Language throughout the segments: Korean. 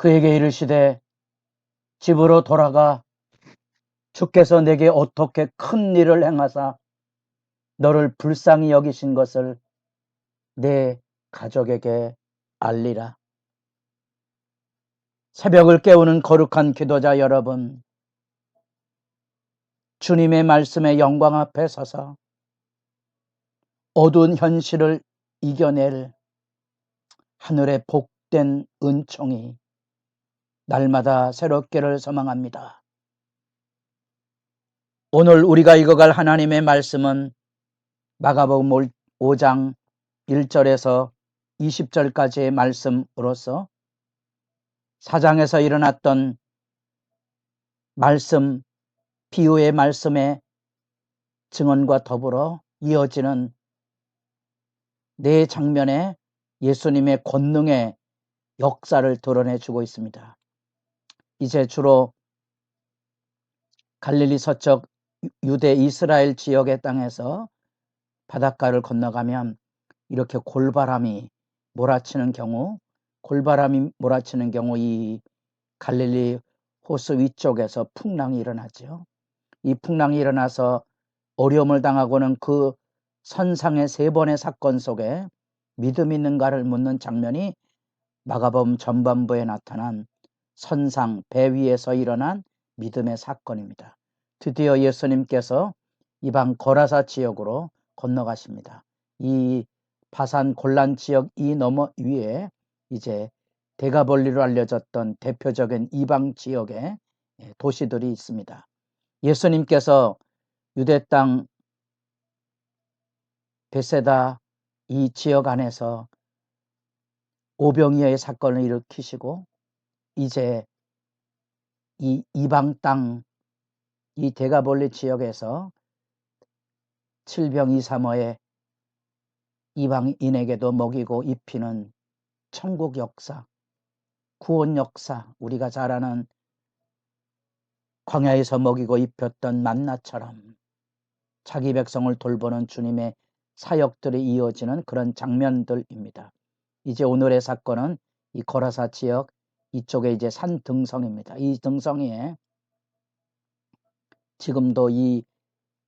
그에게 이르시되 집으로 돌아가 주께서 내게 어떻게 큰 일을 행하사 너를 불쌍히 여기신 것을 내 가족에게 알리라. 새벽을 깨우는 거룩한 기도자 여러분, 주님의 말씀의 영광 앞에 서서 어두운 현실을 이겨낼 하늘의 복된 은총이 날마다 새롭기를 소망합니다. 오늘 우리가 읽어갈 하나님의 말씀은 마가복음 5장 1절에서 20절까지의 말씀으로서 4장에서 일어났던 말씀, 비유의 말씀의 증언과 더불어 이어지는 네 장면의 예수님의 권능의 역사를 드러내주고 있습니다. 이제 주로 갈릴리 서쪽 유대 이스라엘 지역의 땅에서 바닷가를 건너가면 이렇게 골바람이 몰아치는 경우 이 갈릴리 호수 위쪽에서 풍랑이 일어나죠. 이 풍랑이 일어나서 어려움을 당하고는 그 선상의 3번의 사건 속에 믿음 있는가를 묻는 장면이 마가복음 전반부에 나타난 선상 배 위에서 일어난 믿음의 사건입니다. 드디어 예수님께서 이방 거라사 지역으로 건너가십니다. 이 바산 골란 지역 이 너머 위에 이제 데가볼리로 알려졌던 대표적인 이방 지역의 도시들이 있습니다. 예수님께서 유대 땅 베세다 이 지역 안에서 오병이어의 사건을 일으키시고 이제 이 이방 땅 이 데가볼리 지역에서 칠병이삼어의 이방인에게도 먹이고 입히는 천국 역사, 구원 역사, 우리가 잘 아는 광야에서 먹이고 입혔던 만나처럼 자기 백성을 돌보는 주님의 사역들이 이어지는 그런 장면들입니다. 이제 오늘의 사건은 이 거라사 지역 이쪽에 이제 산 등성입니다. 이 등성이에 지금도 이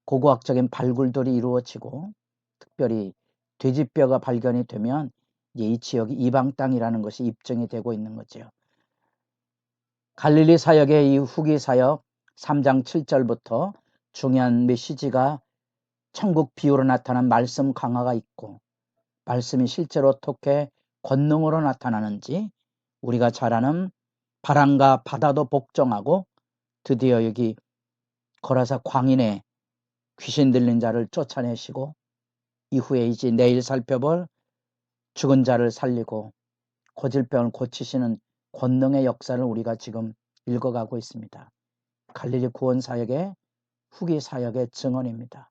고고학적인 발굴들이 이루어지고 특별히 돼지뼈가 발견이 되면 이제 이 지역이 이방 땅이라는 것이 입증이 되고 있는 거죠. 갈릴리 사역의 이 후기 사역 3장 7절부터 중요한 메시지가 천국 비유로 나타난 말씀 강화가 있고 말씀이 실제로 어떻게 권능으로 나타나는지 우리가 잘 아는 바람과 바다도 복종하고 드디어 여기 거라사 광인의 귀신 들린 자를 쫓아내시고 이후에 이제 내일 살펴볼 죽은 자를 살리고 고질병을 고치시는 권능의 역사를 우리가 지금 읽어가고 있습니다. 갈릴리 구원 사역의 후기 사역의 증언입니다.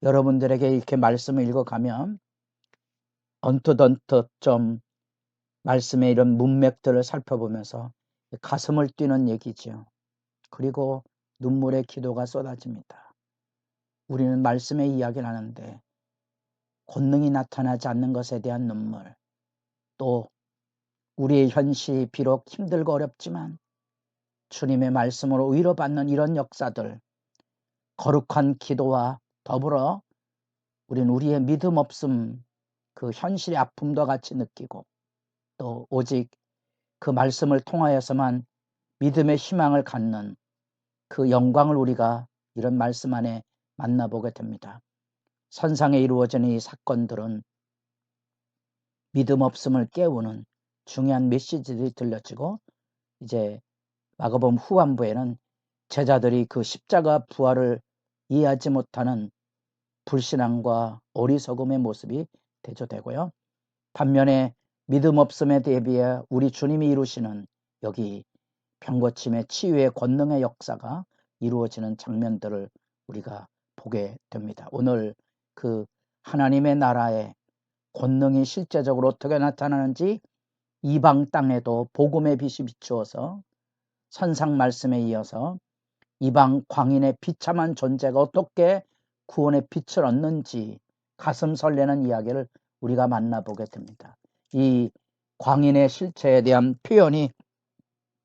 여러분들에게 이렇게 말씀을 읽어가면 언뜻언뜻 좀 말씀의 이런 문맥들을 살펴보면서 가슴을 뛰는 얘기죠. 그리고 눈물의 기도가 쏟아집니다. 우리는 말씀의 이야기를 하는데 권능이 나타나지 않는 것에 대한 눈물, 또 우리의 현실이 비록 힘들고 어렵지만 주님의 말씀으로 위로받는 이런 역사들, 거룩한 기도와 더불어 우리는 우리의 믿음 없음, 그 현실의 아픔도 같이 느끼고 또 오직 그 말씀을 통하여서만 믿음의 희망을 갖는 그 영광을 우리가 이런 말씀 안에 만나보게 됩니다. 선상에 이루어지는 이 사건들은 믿음 없음을 깨우는 중요한 메시지들이 들려지고 이제 마가복음 후반부에는 제자들이 그 십자가 부활을 이해하지 못하는 불신앙과 어리석음의 모습이 대조되고요. 반면에 믿음 없음에 대비해 우리 주님이 이루시는 여기 병고침의 치유의 권능의 역사가 이루어지는 장면들을 우리가 보게 됩니다. 오늘 그 하나님의 나라의 권능이 실제적으로 어떻게 나타나는지 이방 땅에도 복음의 빛이 비추어서 선상 말씀에 이어서 이방 광인의 비참한 존재가 어떻게 구원의 빛을 얻는지 가슴 설레는 이야기를 우리가 만나보게 됩니다. 이 광인의 실체에 대한 표현이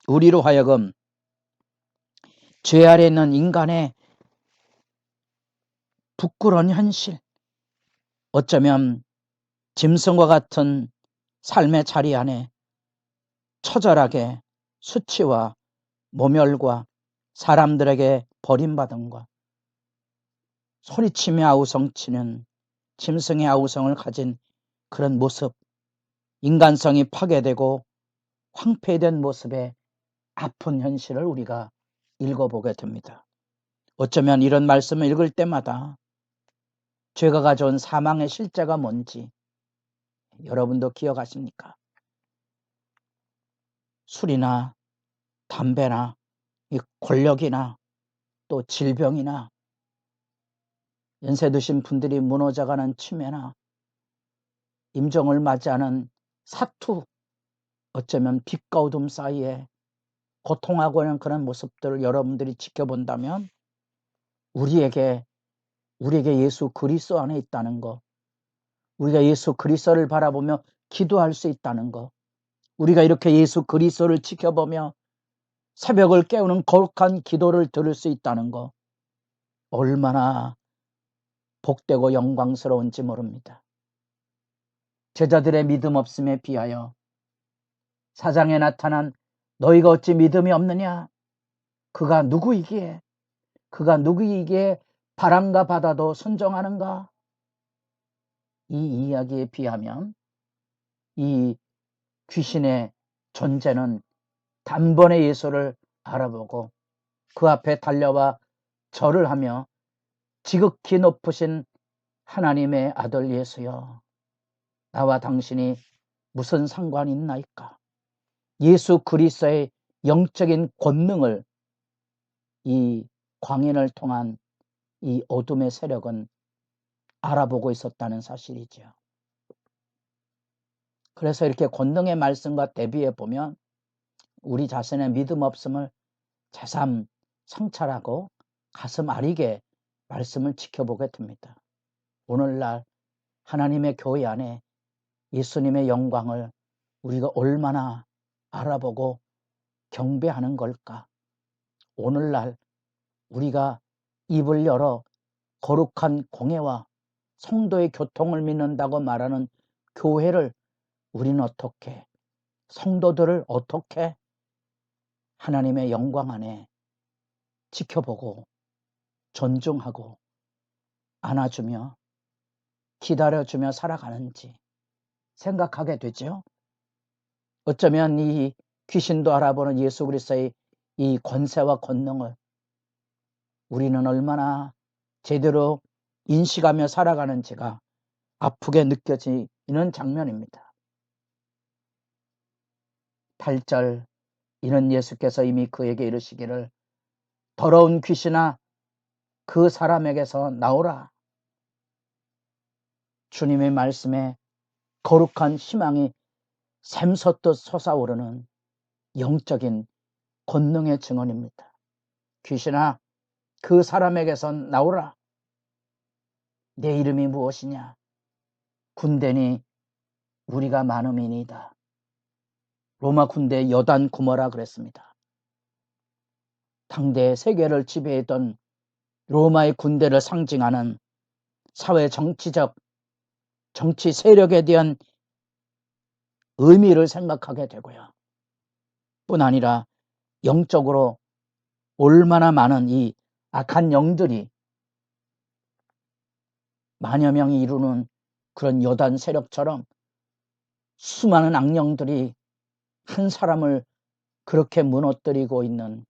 우리로 하여금 죄 아래 있는 인간의 부끄러운 현실, 어쩌면 짐승과 같은 삶의 자리 안에 처절하게 수치와 모멸과 사람들에게 버림받음과 소리치며 아우성치는 짐승의 아우성을 가진 그런 모습, 인간성이 파괴되고 황폐된 모습의 아픈 현실을 우리가 읽어보게 됩니다. 어쩌면 이런 말씀을 읽을 때마다 죄가 가져온 사망의 실제가 뭔지 여러분도 기억하십니까? 술이나 담배나 이 권력이나 또 질병이나 연세 드신 분들이 무너져가는 치매나 임종을 맞이하는 사투, 어쩌면 빛과 어둠 사이에 고통하고 있는 그런 모습들을 여러분들이 지켜본다면 우리에게 예수 그리스도 안에 있다는 것, 우리가 예수 그리스도를 바라보며 기도할 수 있다는 것, 우리가 이렇게 예수 그리스도를 지켜보며 새벽을 깨우는 거룩한 기도를 들을 수 있다는 것, 얼마나 복되고 영광스러운지 모릅니다. 제자들의 믿음 없음에 비하여 사장에 나타난 너희가 어찌 믿음이 없느냐? 그가 누구이기에 바람과 바다도 순종하는가? 이 이야기에 비하면 이 귀신의 존재는 단번에 예수를 알아보고 그 앞에 달려와 절을 하며 지극히 높으신 하나님의 아들 예수여, 나와 당신이 무슨 상관이 있나이까? 예수 그리스도의 영적인 권능을 이 광인을 통한 이 어둠의 세력은 알아보고 있었다는 사실이죠. 그래서 이렇게 권능의 말씀과 대비해 보면 우리 자신의 믿음 없음을 새삼 성찰하고 가슴 아리게 말씀을 지켜보게 됩니다. 오늘날 하나님의 교회 안에 예수님의 영광을 우리가 얼마나 알아보고 경배하는 걸까? 오늘날 우리가 입을 열어 거룩한 공예와 성도의 교통을 믿는다고 말하는 교회를 우리는 어떻게, 성도들을 어떻게 하나님의 영광 안에 지켜보고 존중하고 안아주며 기다려주며 살아가는지 생각하게 되죠. 어쩌면 이 귀신도 알아보는 예수 그리스도의 이 권세와 권능을 우리는 얼마나 제대로 인식하며 살아가는지가 아프게 느껴지는 장면입니다. 8절, 이는 예수께서 이미 그에게 이르시기를 더러운 귀신아 그 사람에게서 나오라. 주님의 말씀에 거룩한 희망이 샘솟듯 솟아오르는 영적인 권능의 증언입니다. 귀신아 그 사람에게서 나오라. 내 이름이 무엇이냐? 군대니 우리가 많음이니이다. 로마 군대 여단 구머라 그랬습니다. 당대 세계를 지배했던 로마의 군대를 상징하는 사회 정치적 정치 세력에 대한 의미를 생각하게 되고요. 뿐 아니라 영적으로 얼마나 많은 이 악한 영들이 만여 명이 이루는 그런 여단 세력처럼 수많은 악령들이 한 사람을 그렇게 무너뜨리고 있는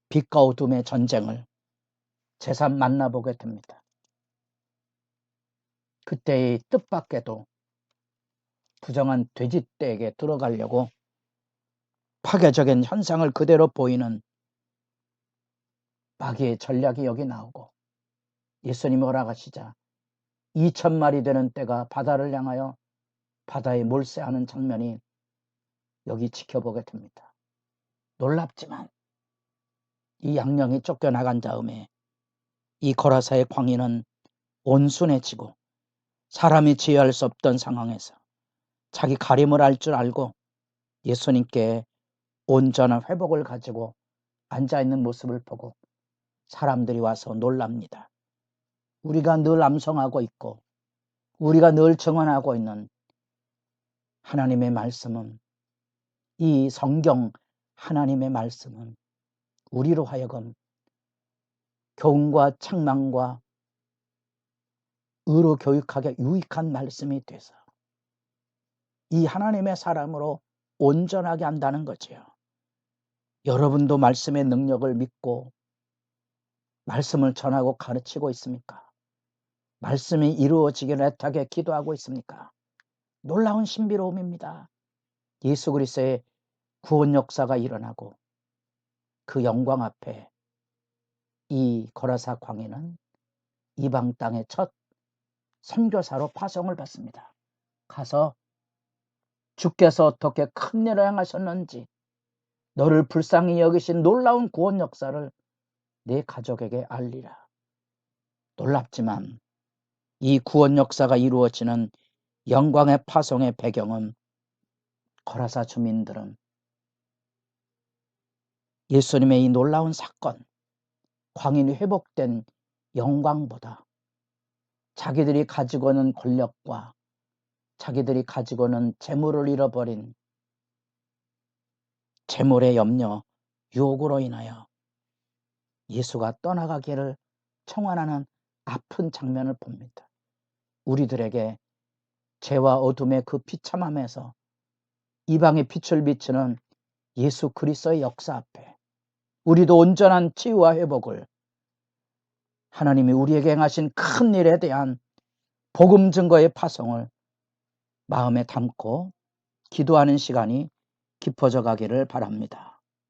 빛과 어둠의 전쟁을 새삼 만나보게 됩니다. 그때의 뜻밖에도 부정한 돼지떼에게 들어가려고 파괴적인 현상을 그대로 보이는 마귀의 전략이 여기 나오고 예수님이 허락하시자 2,000마리 되는 떼가 바다를 향하여 바다에 몰세하는 장면이 여기 지켜보게 됩니다. 놀랍지만 이 양령이 쫓겨나간 다음에 이 거라사의 광인은 온순해지고 사람이 지혜할 수 없던 상황에서 자기 가림을 알 줄 알고 예수님께 온전한 회복을 가지고 앉아있는 모습을 보고 사람들이 와서 놀랍니다. 우리가 늘 암송하고 있고 우리가 늘 증언하고 있는 하나님의 말씀은, 이 성경 하나님의 말씀은 우리로 하여금 교훈과 책망과 의로 교육하게 유익한 말씀이 돼서 이 하나님의 사람으로 온전하게 한다는 거지요. 여러분도 말씀의 능력을 믿고 말씀을 전하고 가르치고 있습니까? 말씀이 이루어지기를 애타게 기도하고 있습니까? 놀라운 신비로움입니다. 예수 그리스도의 구원 역사가 일어나고 그 영광 앞에 이 거라사 광해는 이방 땅의 첫 선교사로 파송을 받습니다. 가서 주께서 어떻게 큰 일을 행하셨는지, 너를 불쌍히 여기신 놀라운 구원 역사를 내 가족에게 알리라. 놀랍지만 이 구원 역사가 이루어지는 영광의 파송의 배경은, 거라사 주민들은 예수님의 이 놀라운 사건, 광인이 회복된 영광보다 자기들이 가지고는 권력과 자기들이 가지고는 재물을 잃어버린 재물의 염려, 유혹으로 인하여 예수가 떠나가기를 청원하는 아픈 장면을 봅니다. 우리들에게 죄와 어둠의 그 비참함에서 이방의 빛을 비추는 예수 그리스도의 역사 앞에 우리도 온전한 치유와 회복을, 하나님이 우리에게 행하신 큰 일에 대한 복음 증거의 파송을 마음에 담고 기도하는 시간이 깊어져 가기를 바랍니다.